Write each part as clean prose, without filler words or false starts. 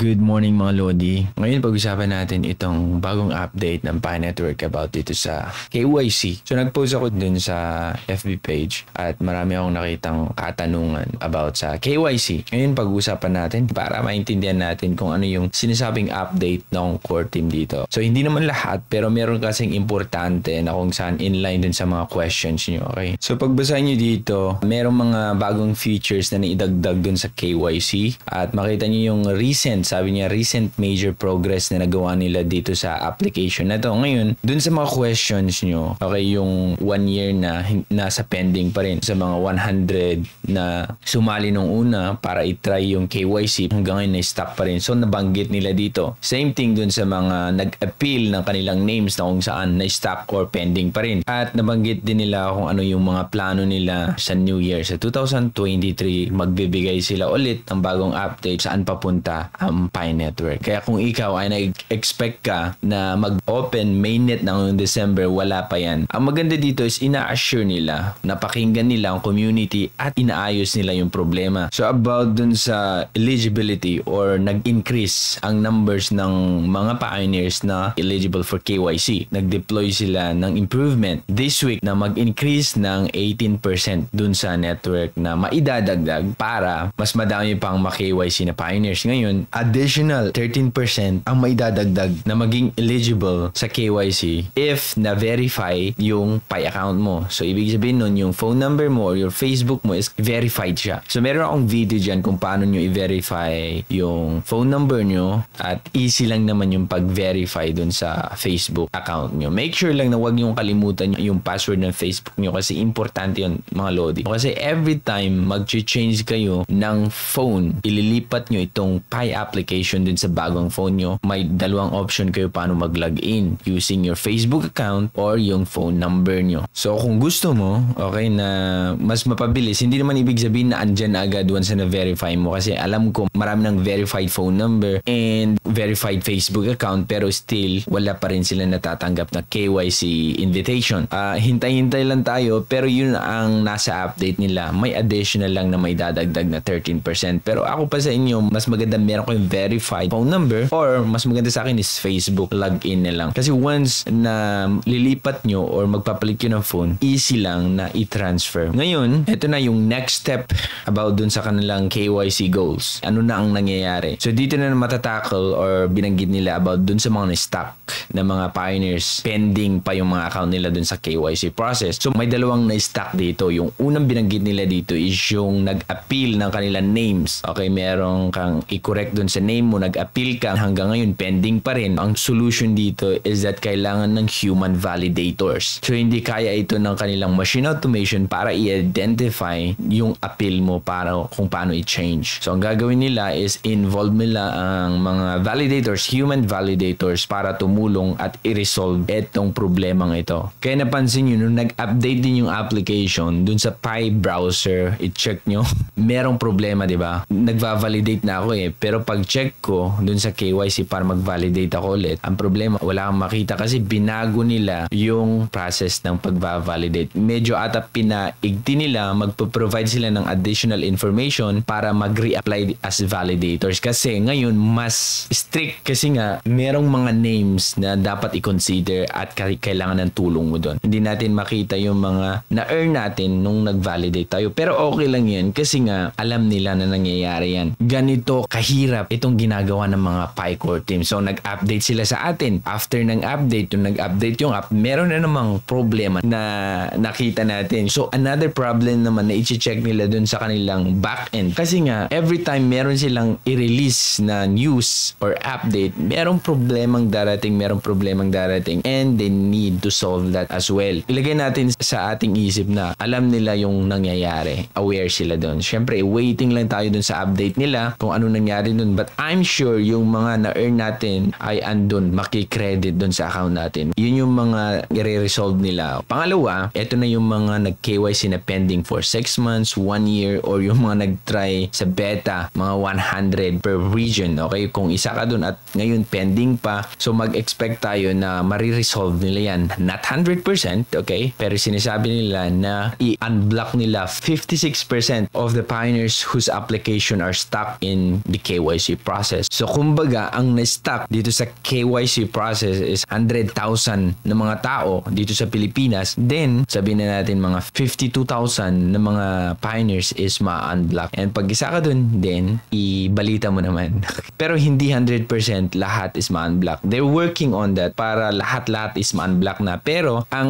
Good morning mga Lodi. Ngayon pag-usapan natin itong bagong update ng Pi Network about dito sa KYC. So nag-post ako dun sa FB page at marami akong nakitang katanungan about sa KYC. Ngayon pag-usapan natin para maintindihan natin kung ano yung sinasabing update ng core team dito. So hindi naman lahat pero meron kasing importante na kung saan inline dun sa mga questions nyo. Okay? So pagbasahin nyo dito, merong mga bagong features na naidagdag dun sa KYC at makita nyo yung sabi niya recent major progress na nagawa nila dito sa application na to. Ngayon, dun sa mga questions nyo, okay, yung 1 year na nasa pending pa rin sa mga 100 na sumali nung una para itry yung KYC, hanggang ngayon na-stop pa rin. So, nabanggit nila dito. Same thing dun sa mga nag-appeal ng kanilang names na kung saan na-stop or pending pa rin. At nabanggit din nila kung ano yung mga plano nila sa New Year. Sa 2023, magbibigay sila ulit ng bagong update saan papunta ang Pi Network. Kaya kung ikaw ay nag-expect ka na mag-open mainnet ng December, wala pa yan. Ang maganda dito is ina-assure nila, napakinggan nila ang community at inaayos nila yung problema. So about dun sa eligibility or nag-increase ang numbers ng mga pioneers na eligible for KYC. Nag-deploy sila ng improvement this week na mag-increase ng 18% dun sa network na maidadagdag para mas madami pang ma-KYC na pioneers. Ngayon, additional 13% ang maidadagdag na maging eligible sa KYC if na-verify yung Pi account mo. So, ibig sabihin nun, yung phone number mo or your Facebook mo is verified siya. So, meron akong video dyan kung paano nyo i-verify yung phone number nyo at easy lang naman yung pag-verify dun sa Facebook account nyo. Make sure lang na huwag nyo kalimutan yung password ng Facebook nyo kasi importante yun, mga Lodi. Kasi every time mag-change kayo ng phone, ililipat nyo itong Pi application din sa bagong phone nyo, may dalawang option kayo paano mag-login using your Facebook account or yung phone number nyo. So kung gusto mo, okay, na mas mapabilis, hindi naman ibig sabihin na andyan na agad once na verify mo kasi alam ko marami ng verified phone number and verified Facebook account pero still wala pa rin sila natatanggap na KYC invitation. Hintay-hintay lang tayo pero yun ang nasa update nila. May additional lang na may dadagdag na 13%. Pero ako pa sa inyo, mas maganda meron ko yung verified phone number or mas maganda sa akin is Facebook login na lang. Kasi once na lilipat nyo or magpapalit nyo ng phone, easy lang na i-transfer. Ngayon, ito na yung next step about dun sa kanilang KYC goals. Ano na ang nangyayari? So dito na matatackle or binanggit nila about dun sa mga na-stock na mga pioneers pending pa yung mga account nila dun sa KYC process. So may dalawang na-stock dito. Yung unang binanggit nila dito is yung nag-appeal ng kanilang names. Okay, meron kang i-correct dun sa name mo, nag-appeal ka, hanggang ngayon pending pa rin. Ang solution dito is that kailangan ng human validators. So hindi kaya ito ng kanilang machine automation para i-identify yung appeal mo para kung paano i-change. So ang gagawin nila is involve nila ang mga validators, human validators para tumulong at i-resolve itong problemang ito. Kaya napansin nyo, nung nag-update din yung application dun sa Pi browser, i-check nyo, merong problema, di ba? Nagva-validate na ako pero pag check ko dun sa KYC para mag-validate ako ulit, ang problema, wala kang makita kasi binago nila yung process ng pag-validate. Medyo ata pinaigti nila, magpo-provide sila ng additional information para mag-reapply as validators kasi ngayon mas strict kasi nga merong mga names na dapat i-consider at kailangan ng tulong mo dun. Hindi natin makita yung mga na-earn natin nung nag-validate tayo pero okay lang yan kasi nga alam nila na nangyayari yan. Ganito kahirap itong ginagawa ng mga Pi core team. So nag-update sila sa atin. After ng update, yung nag-update yung app, meron na namang problema na nakita natin. So another problem naman na i-check nila dun sa kanilang backend. Kasi nga every time meron silang i-release na news or update, merong problemang darating and they need to solve that as well. Ilagay natin sa ating isip na alam nila yung nangyayari. Aware sila dun. Syempre, waiting lang tayo dun sa update nila kung ano nangyari dun. But I'm sure yung mga na-earn natin ay andun, makikredit dun sa account natin. Yun yung mga i-resolve nila. Pangalawa, ito na yung mga nag-KYC na pending for 6 months, 1 year, or yung mga nag-try sa beta, mga 100 per region. Okay? Kung isa ka dun at ngayon pending pa, so mag-expect tayo na mariresolve nila yan. Not 100%, okay? Pero sinasabi nila na i-unblock nila 56% of the pioneers whose application are stuck in the KYC KYC process. So kumbaga, ang na-stuck dito sa KYC process is 100,000 na mga tao dito sa Pilipinas. Then, sabihin na natin mga 52,000 na mga pioneers is ma-unblock. And pag isa ka dun, then, ibalita mo naman. Pero hindi 100% lahat is ma-unblock. They're working on that para lahat-lahat is ma-unblock na. Pero, ang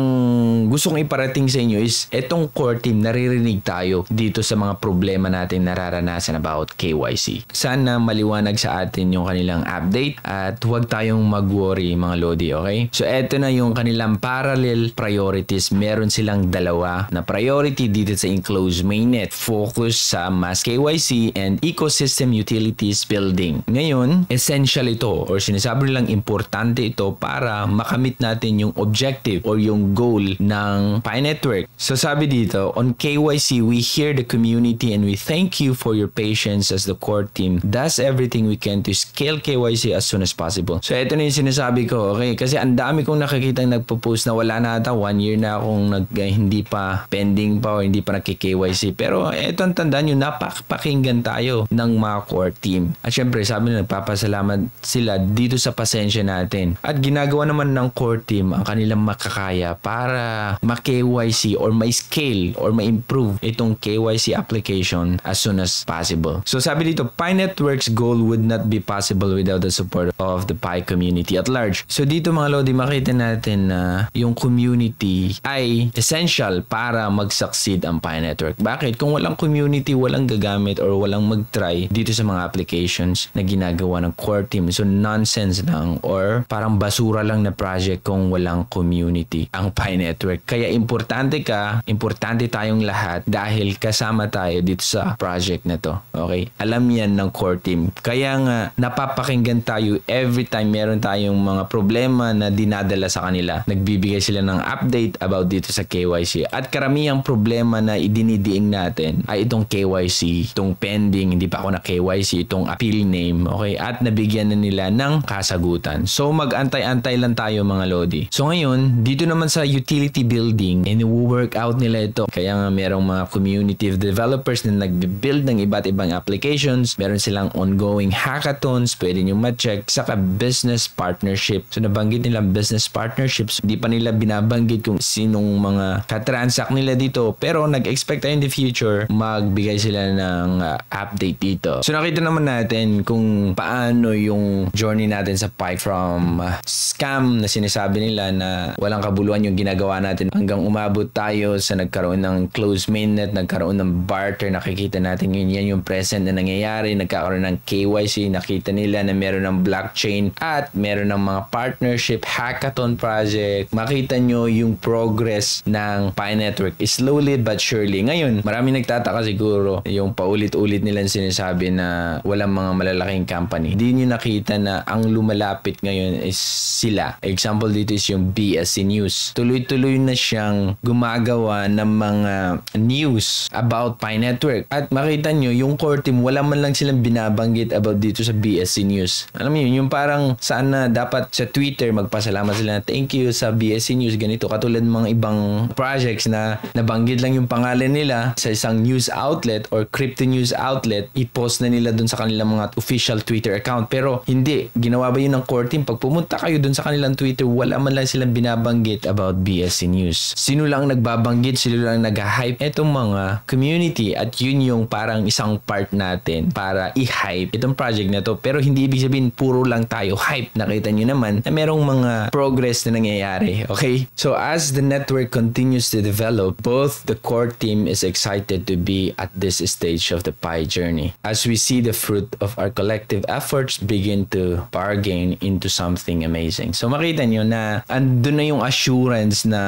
gusto kong iparating sa inyo is, etong core team, naririnig tayo dito sa mga problema natin nararanasan about KYC. Sana maliwanag sa atin yung kanilang update at huwag tayong mag-worry mga Lodi, okay? So, eto na yung kanilang parallel priorities. Meron silang dalawa na priority dito sa enclosed mainnet. Focus sa mass KYC and ecosystem utilities building. Ngayon, essential ito or sinasabi nilang importante ito para makamit natin yung objective or yung goal ng Pi Network. So sabi dito, on KYC, we hear the community and we thank you for your patience as the core team does everything we can to scale KYC as soon as possible. So ito na yung sinasabi ko, okay? Kasi ang dami kong nakikita nagpo-post na wala na ata, 1 year na akong hindi pa pending pa o hindi pa nagki-KYC. Pero ito ang tandaan nyo, napakinggan tayo ng mga core team. At syempre, sabi na nagpapasalamat sila dito sa pasensya natin. At ginagawa naman ng core team ang kanilang makakaya para ma-KYC or ma-scale or ma-improve itong KYC application as soon as possible. So sabi dito, Pi Network's goal would not be possible without the support of the Pi community at large. So dito mga Lodi, makita natin na yung community ay essential para mag-succeed ang Pi Network. Bakit? Kung walang community, walang gagamit or walang mag-try dito sa mga applications na ginagawa ng core team. So nonsense lang or parang basura lang na project kung walang community ang Pi Network. Kaya importante tayong lahat dahil kasama tayo dito sa project na to. Okay? Alam yan ng core team. Kaya nga napapakinggan tayo every time meron tayong mga problema na dinadala sa kanila. Nagbibigay sila ng update about dito sa KYC. At karamihang problema na idinidiing natin ay itong KYC, itong pending, hindi pa ako na KYC, itong appeal name, okay? At nabigyan na nila ng kasagutan. So mag-antay-antay lang tayo mga Lodi. So ngayon, dito naman sa utility building, work out nila ito. Kaya nga merong mga community developers na nag-build ng iba't ibang applications. Meron silang ongoing hackathons, pwede nyo ma-check. Saka business partnership. So nabanggit nila business partnerships. Hindi pa nila binabanggit kung sinong mga katransact nila dito. Pero nag-expect tayo in the future, magbigay sila ng update dito. So nakita naman natin kung paano yung journey natin sa Pi from scam na sinasabi nila na walang kabuluhan yung ginagawa natin hanggang umabot tayo sa nagkaroon ng closed mainnet, nagkaroon ng barter, nakikita natin yun, yan yung present na nangyayari, nagkakaroon ng KYC, nakita nila na meron ng blockchain at meron ng mga partnership, hackathon project, makita nyo yung progress ng Pi Network slowly but surely. Ngayon, marami nagtataka siguro yung paulit-ulit nilang sinasabi na walang mga malalaking company. Hindi nyo nakita na ang lumalapit ngayon is sila. Example dito is yung BSC News. Tuloy-tuloy na siyang gumagawa ng mga news about Pi Network. At makita nyo, yung core team, wala man lang silang binabanggit about dito sa BSC News. Alam mo yun, yung parang saan na dapat sa Twitter, magpasalamat sila na thank you sa BSC News, ganito. Katulad ng mga ibang projects na nabanggit lang yung pangalan nila sa isang news outlet or crypto news outlet, i-post na nila dun sa kanilang mga official Twitter account. Pero hindi, ginawa ba yun ng core team? Pag pumunta kayo dun sa kanilang Twitter, wala man lang silang binabanggit about BSC News. Sino lang nagbabanggit, sino lang nag-hype itong mga community at yun yung parang isang part natin para i-hype itong project na to. Pero hindi ibig sabihin puro lang tayo hype. Nakita nyo naman na merong mga progress na nangyayari. Okay? So as the network continues to develop, both the core team is excited to be at this stage of the Pi journey as we see the fruit of our collective efforts begin to bargain into something amazing. So makita nyo na andun na yung assurance na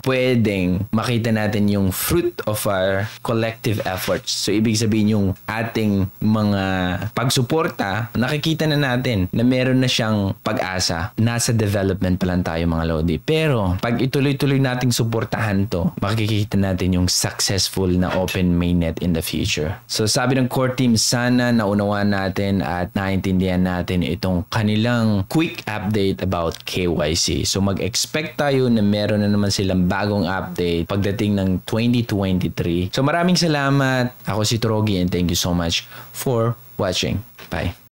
pwedeng makita natin yung fruit of our collective efforts. So ibig sabihin yung ating mga pagsuporta, nakikita na natin na meron na siyang pag-asa. Nasa development pa lang tayo mga Lodi. Pero pag ituloy-tuloy nating suportahan to, makikita natin yung successful na open mainnet in the future. So sabi ng core team, sana naunawaan natin at naintindihan natin itong kanilang quick update about KYC. So mag-expect tayo na meron na naman silang bagong update pagdating ng 2023. So maraming salamat. Ako si Trogi and thank you so much for watching. Bye.